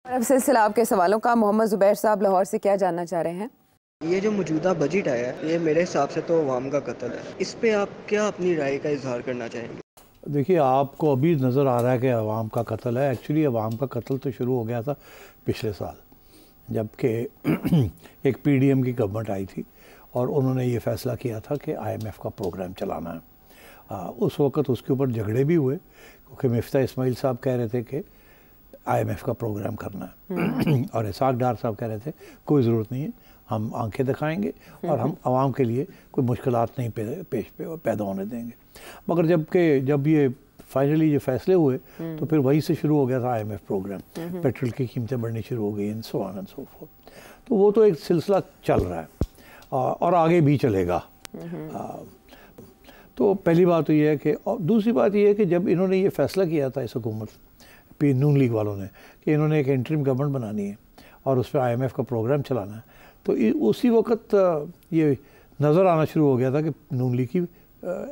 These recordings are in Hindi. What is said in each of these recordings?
अब सिलसिला आपके सवालों का। मोहम्मद ज़ुबैर साहब लाहौर से क्या जानना चाह रहे हैं? ये जो मौजूदा बजट आया है, ये मेरे हिसाब से तो अवाम का कत्ल है। इस पे आप क्या अपनी राय का इजहार करना चाहेंगे? देखिए, आपको अभी नज़र आ रहा है कि अवाम का कत्ल है। एक्चुअली अवाम का कत्ल तो शुरू हो गया था पिछले साल, जबकि एक पीडीएम की गवर्नमेंट आई थी और उन्होंने ये फ़ैसला किया था कि आईएमएफ का प्रोग्राम चलाना है। उस वक़्त उसके ऊपर झगड़े भी हुए, क्योंकि मिफ्ता इस्माइल साहब कह रहे थे कि आईएमएफ का प्रोग्राम करना है और इसाक डार साहब कह रहे थे कोई ज़रूरत नहीं है, हम आंखें दिखाएंगे और हम आवाम के लिए कोई मुश्किलात नहीं पैदा होने देंगे। मगर जब ये फाइनली ये फैसले हुए तो फिर वहीं से शुरू हो गया था आईएमएफ प्रोग्राम। पेट्रोल की कीमतें बढ़नी शुरू हो गई and so on and so fourth. तो वो तो एक सिलसिला चल रहा है और आगे भी चलेगा। तो पहली बात तो ये है कि, और दूसरी बात ये है कि जब इन्होंने ये फैसला किया था इस हुकूमत नून लीग वालों ने कि इन्होंने एक इंटरिम गवर्नमेंट बनानी है और उस पर आईएमएफ का प्रोग्राम चलाना है, तो उसी वक्त ये नज़र आना शुरू हो गया था कि नून लीग की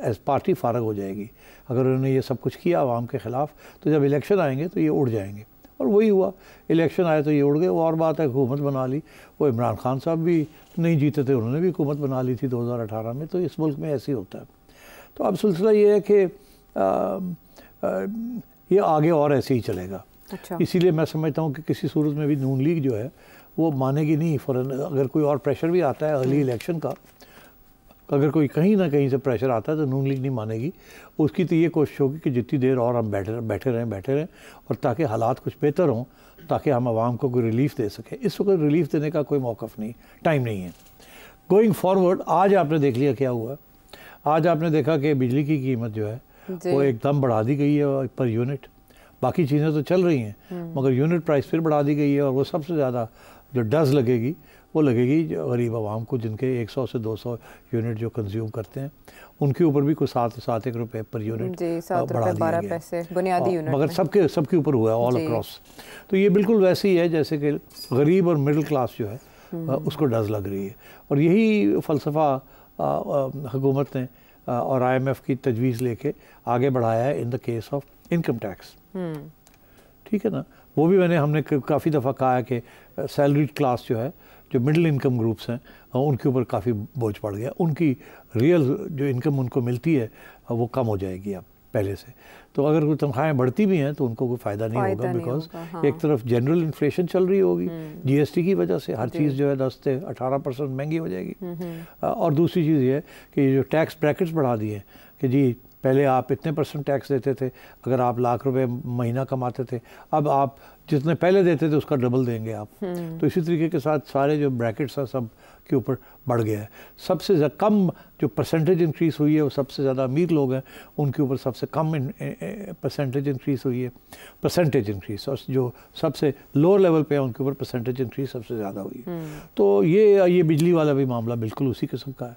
एज पार्टी फारग हो जाएगी अगर उन्होंने ये सब कुछ किया आवाम के ख़िलाफ़। तो जब इलेक्शन आएंगे तो ये उड़ जाएंगे, और वही हुआ। इलेक्शन आए तो ये उड़ गए। वो और बात है, हुकूमत बना ली। वो इमरान खान साहब भी नहीं जीते थे, उन्होंने भी हुकूमत बना ली थी 2018 में। तो इस मुल्क में ऐसे ही होता है। तो अब सिलसिला ये है कि ये आगे और ऐसे ही चलेगा। अच्छा। इसीलिए मैं समझता हूँ कि किसी सूरत में भी नून लीग जो है वो मानेगी नहीं। फ़ौरन अगर कोई और प्रेशर भी आता है अर्ली इलेक्शन का, अगर कोई कहीं ना कहीं से प्रेशर आता है तो नून लीग नहीं मानेगी। उसकी तो ये कोशिश होगी कि जितनी देर और हम बैठे रहें और ताकि हालात कुछ बेहतर हों, ताकि हम आवाम को कोई रिलीफ दे सकें। इस वक्त रिलीफ देने का कोई मौक़िफ़ नहीं, टाइम नहीं है। गोइंग फॉरवर्ड, आज आपने देख लिया क्या हुआ। आज आपने देखा कि बिजली की कीमत जो है वो एकदम बढ़ा दी गई है पर यूनिट। बाकी चीज़ें तो चल रही हैं मगर यूनिट प्राइस फिर बढ़ा दी गई है। और वो सबसे ज़्यादा जो डज़ लगेगी वो लगेगी गरीब आवाम को, जिनके 100 से 200 यूनिट जो कंज्यूम करते हैं, उनके ऊपर भी कोई 7 रुपए पर यूनिट बढ़ा दिया गया, बुनियादी यूनिट, मगर सबके ऊपर हुआ है ऑल अक्रॉस। तो ये बिल्कुल वैसे ही है जैसे कि गरीब और मिडिल क्लास जो है उसको डज़ लग रही है। और यही फ़लसफ़ा हुकूमत ने और आईएमएफ की तजवीज़ लेके आगे बढ़ाया है in the case of income tax. ठीक है ना। वो भी हमने काफ़ी दफ़ा कहा है कि सैलरीड क्लास जो है, जो मिडिल इनकम ग्रुप्स हैं, उनके ऊपर काफ़ी बोझ पड़ गया। उनकी रियल जो इनकम उनको मिलती है वो कम हो जाएगी अब पहले से। तो अगर कोई तनख्वाहें बढ़ती भी हैं तो उनको कोई फ़ायदा नहीं होगा, बिकॉज एक तरफ जनरल इन्फ्लेशन चल रही होगी जीएसटी की वजह से। हर चीज़ जो है 10 से 18% महंगी हो जाएगी। और दूसरी चीज़ ये है कि जो टैक्स ब्रैकेट्स बढ़ा दिए कि जी पहले आप इतने % टैक्स देते थे अगर आप लाख रुपए महीना कमाते थे, अब आप जितने पहले देते थे उसका डबल देंगे आप। तो इसी तरीके के साथ सारे जो ब्रैकेट्स हैं सब के ऊपर बढ़ गया है। सबसे कम जो परसेंटेज इंक्रीज़ हुई है वो सबसे ज़्यादा अमीर लोग हैं, उनके ऊपर सबसे कम परसेंटेज इंक्रीज़ हुई है, परसेंटेज इंक्रीज़। और जो सबसे लोअर लेवल पे है उनके ऊपर परसेंटेज इंक्रीज़ सबसे ज़्यादा हुई है। तो ये बिजली वाला भी मामला बिल्कुल उसी किस्म का है।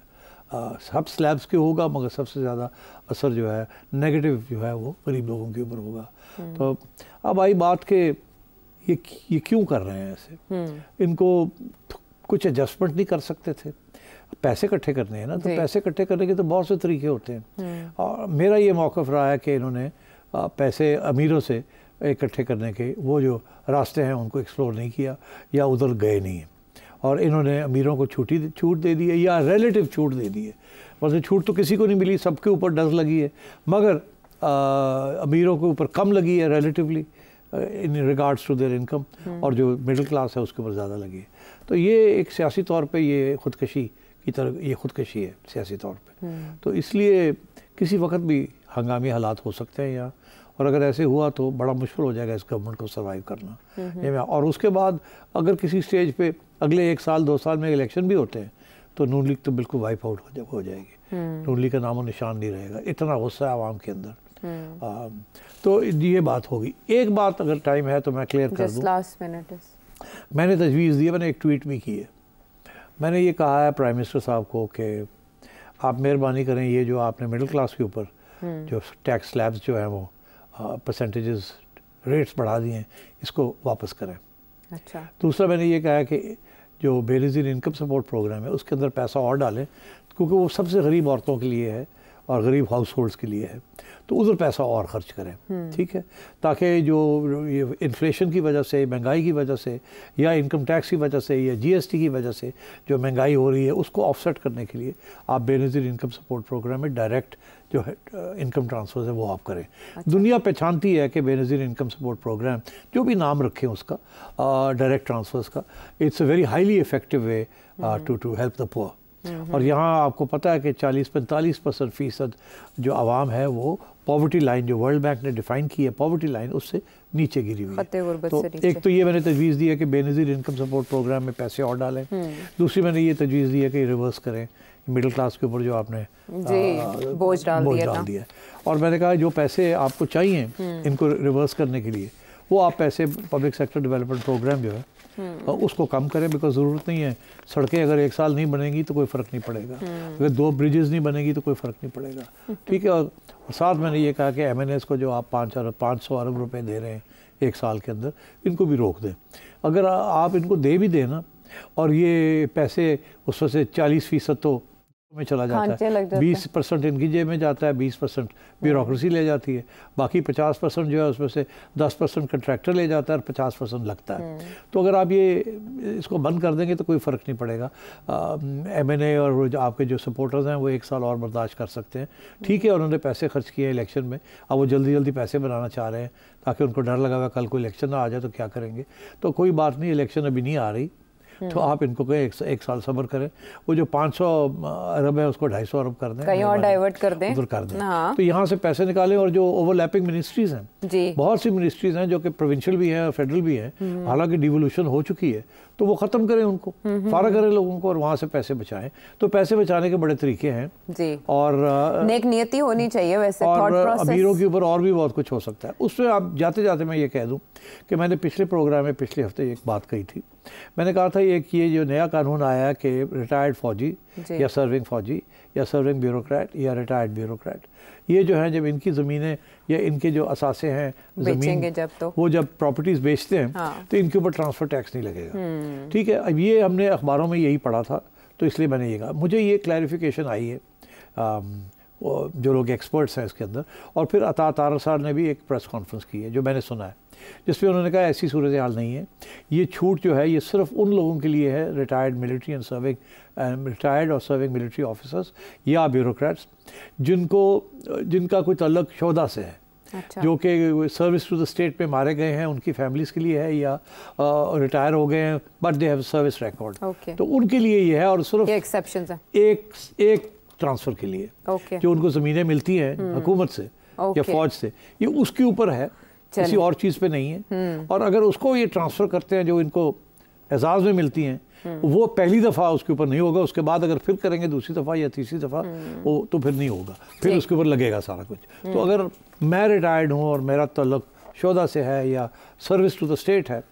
सब स्लैब्स के होगा मगर सबसे ज़्यादा असर जो है नेगेटिव जो है वो गरीब लोगों के ऊपर होगा। तो अब आई बात के ये क्यों कर रहे हैं ऐसे। इनको कुछ एडजस्टमेंट नहीं कर सकते थे, पैसे इकट्ठे करने हैं ना, तो पैसे इकट्ठे करने के तो बहुत से तरीके होते हैं। और मेरा ये मौक़िफ़ रहा है कि इन्होंने पैसे अमीरों से इकट्ठे करने के वो जो रास्ते हैं उनको एक्सप्लोर नहीं किया या उधर गए नहीं हैं। और इन्होंने अमीरों को छूट दे दी है या रिलेटिव छूट दे दी है। वैसे छूट तो किसी को नहीं मिली, सबके ऊपर डज़ लगी है, मगर अमीरों के ऊपर कम लगी है relatively in regards to their income, और जो मिडिल क्लास है उसके ऊपर ज़्यादा लगी है। तो ये एक सियासी तौर पे ये खुदकशी की तरह ये खुदकशी है सियासी तौर पे। तो इसलिए किसी वक्त भी हंगामी हालात हो सकते हैं यहाँ, और अगर ऐसे हुआ तो बड़ा मुश्किल हो जाएगा इस गवर्नमेंट को सर्वाइव करना। और उसके बाद अगर किसी स्टेज पे अगले 1 साल 2 साल में इलेक्शन भी होते हैं तो नून लीग तो बिल्कुल वाइप आउट हो जाएगी। नून लीग का नामो निशान नहीं रहेगा, इतना गुस्सा है आवाम के अंदर। तो ये बात होगी। एक बात अगर टाइम है तो मैं क्लियर कर दूँ। मैंने तजवीज़ दी है, मैंने एक ट्वीट भी की है। मैंने ये कहा है प्राइम मिनिस्टर साहब को कि आप मेहरबानी करें, ये जो आपने मिडिल क्लास के ऊपर जो टैक्स स्लैब्स जो हैं वो परसेंटेजेस रेट्स बढ़ा दिए हैं, इसको वापस करें। अच्छा। दूसरा मैंने ये कहा है कि जो बेनज़ीर इनकम सपोर्ट प्रोग्राम है उसके अंदर पैसा और डालें, क्योंकि वो सबसे गरीब औरतों के लिए है और गरीब हाउस होल्ड्स के लिए है, तो उधर पैसा और खर्च करें, ठीक है, ताकि जो ये इन्फ्लेशन की वजह से, महंगाई की वजह से, या इनकम टैक्स की वजह से, या GST की वजह से जो महंगाई हो रही है उसको ऑफसेट करने के लिए आप बेनज़ीर इनकम सपोर्ट प्रोग्राम में डायरेक्ट जो है इनकम ट्रांसफ़र है वो आप करें। अच्छा। दुनिया पहचानती है कि बेनज़ीर इनकम सपोर्ट प्रोग्राम, जो भी नाम रखें उसका, डायरेक्ट ट्रांसफ़र्स का, it's a very highly effective way to help the poor. और यहाँ आपको पता है कि 40-45% जो आवाम है वो पॉवर्टी लाइन, जो वर्ल्ड बैंक ने डिफ़ाइन की है पॉवर्टी लाइन, उससे नीचे गिरी हुई है। तो एक तो ये मैंने तजवीज़ दी है कि बेनज़ीर इनकम सपोर्ट प्रोग्राम में पैसे और डालें। दूसरी मैंने ये तजवीज़ दी है कि रिवर्स करें मिडिल क्लास के ऊपर जो आपने बोझ डाल दिया। और मैंने कहा जो पैसे आपको चाहिए इनको रिवर्स करने के लिए, वो आप पैसे पब्लिक सेक्टर डेवलपमेंट प्रोग्राम जो है उसको कम करें, बिकॉज ज़रूरत नहीं है। सड़कें अगर 1 साल नहीं बनेंगी तो कोई फ़र्क नहीं पड़ेगा, अगर 2 ब्रिजेज़ नहीं बनेगी तो कोई फ़र्क नहीं पड़ेगा, ठीक है। और साथ मैंने ये कहा कि MNAs को जो आप 500 अरब रुपए दे रहे हैं 1 साल के अंदर, इनको भी रोक दें। अगर आप इनको दे भी दें ना, और ये पैसे उसमें से 40% तो में चला जाता है, 20% इनकी जेब में जाता है, 20% ब्यूरोक्रेसी ले जाती है, बाकी 50% जो है उसमें से 10% कंट्रैक्टर ले जाता है और 50% लगता है। तो अगर आप ये इसको बंद कर देंगे तो कोई फ़र्क नहीं पड़ेगा। MNA और जो आपके जो सपोर्टर्स हैं वो 1 साल और बर्दाश्त कर सकते हैं, ठीक है। उन्होंने पैसे खर्च किए इलेक्शन में, अब वो जल्दी जल्दी पैसे बनाना चाह रहे हैं ताकि उनको डर लगा हुआ कल को इलेक्शन ना आ जाए तो क्या करेंगे। तो कोई बात नहीं, इलेक्शन अभी नहीं आ रही, तो आप इनको कहें 1 साल सब्र करें। वो जो 500 अरब है उसको 250 अरब कर दें, कहीं और डाइवर्ट कर दें, उधर कर दें। हाँ। तो यहाँ से पैसे निकालें। और जो ओवरलैपिंग मिनिस्ट्रीज़ हैं, बहुत सी मिनिस्ट्रीज़ हैं जो कि प्रोविंशियल भी हैं और फेडरल भी हैं, हालांकि डिवोल्यूशन हो चुकी है, तो वो ख़त्म करें उनको, फारा करें लोगों को और वहाँ से पैसे बचाएं। तो पैसे बचाने के बड़े तरीके हैं जी। और नेक नियति होनी चाहिए वैसे, और अमीरों के ऊपर और भी बहुत कुछ हो सकता है। उसमें आप जाते जाते मैं ये कह दूँ कि मैंने पिछले प्रोग्राम में पिछले हफ्ते एक बात कही थी। मैंने कहा था एक ये जो नया कानून आया है कि रिटायर्ड फौजी या सर्विंग फौजी या सर्विंग ब्यूरोक्रेट या रिटायर्ड ब्यूरोक्रेट, ये जो है जब इनकी ज़मीनें या इनके जो असासे हैं ज़मीन, वो जब प्रॉपर्टीज़ बेचते हैं तो इनके ऊपर ट्रांसफ़र टैक्स नहीं लगेगा, ठीक है। अब ये हमने अखबारों में यही पढ़ा था, तो इसलिए मैंने ये कहा। मुझे ये क्लैरिफिकेशन आई है जो लोग एक्सपर्ट्स हैं इसके अंदर, और फिर अता तारर साहब ने भी एक प्रेस कॉन्फ्रेंस की है जो मैंने सुना है, जिसमें उन्होंने कहा ऐसी सूरत हाल नहीं है, ये छूट जो है ये सिर्फ उन लोगों के लिए है, retired military and serving retired और सर्विंग मिलिट्री ऑफिसर्स या ब्यूरोक्रेट्स जिनका कोई तल्लक शोहदा से है। अच्छा। जो कि सर्विस टू द स्टेट पे मारे गए हैं, उनकी फैमिलीज़ के लिए है, या रिटायर हो गए हैं but they have service record, तो उनके लिए ये है। और सिर्फ एक्सेप्शंस है एक ट्रांसफ़र के लिए जो उनको ज़मीनें मिलती हैं हुकूमत से या फ़ौज से, ये उसके ऊपर है, किसी और चीज़ पे नहीं है। और अगर उसको ये ट्रांसफ़र करते हैं जो इनको एजाज़ में मिलती हैं, वो पहली दफ़ा उसके ऊपर नहीं होगा, उसके बाद अगर फिर करेंगे दूसरी दफ़ा या तीसरी दफ़ा वो तो फिर नहीं होगा, फिर उसके ऊपर लगेगा सारा कुछ। तो अगर मैं रिटायर्ड हूँ और मेरा तल्लुक़ शोहदा से है या सर्विस टू द स्टेट है,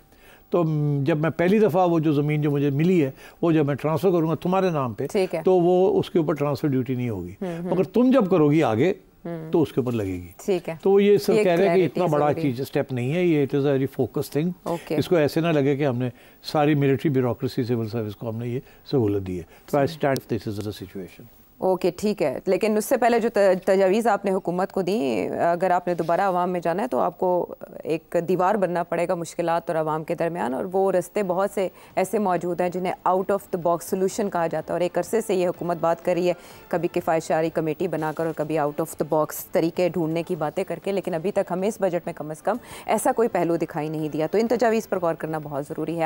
तो जब मैं पहली दफ़ा वो जो ज़मीन जो मुझे मिली है वो जब मैं ट्रांसफ़र करूँगा तुम्हारे नाम पे, तो वो उसके ऊपर ट्रांसफ़र ड्यूटी नहीं होगी, मगर तुम जब करोगी आगे तो उसके ऊपर लगेगी, ठीक है। तो ये सब कह रहे हैं कि इतना बड़ा चीज स्टेप नहीं है ये, it is a very focus thing. इसको ऐसे ना लगे कि हमने सारी मिलिट्री ब्यूरोक्रेसी सिविल सर्विस को हमने ये सहूलत दी है। तो I stand this is the situation. Okay ठीक है, लेकिन उससे पहले जो तजावीज़ आपने हुकूमत को दी, अगर आपने दोबारा आवाम में जाना है तो आपको एक दीवार बनना पड़ेगा मुश्किलात और आवाम के दरमियान, और वो रास्ते बहुत से ऐसे मौजूद हैं जिन्हें out of the box solution कहा जाता है। और एक अरसे से ये हुकूमत बात कर रही है, कभी किफ़ायतशारी कमेटी बनाकर और कभी आउट ऑफ द बॉक्स तरीके ढूंढने की बातें करके, लेकिन अभी तक हमें इस बजट में कम अज़ कम ऐसा कोई पहलू दिखाई नहीं दिया। तो इन तजावीज़ पर गौर करना बहुत ज़रूरी है।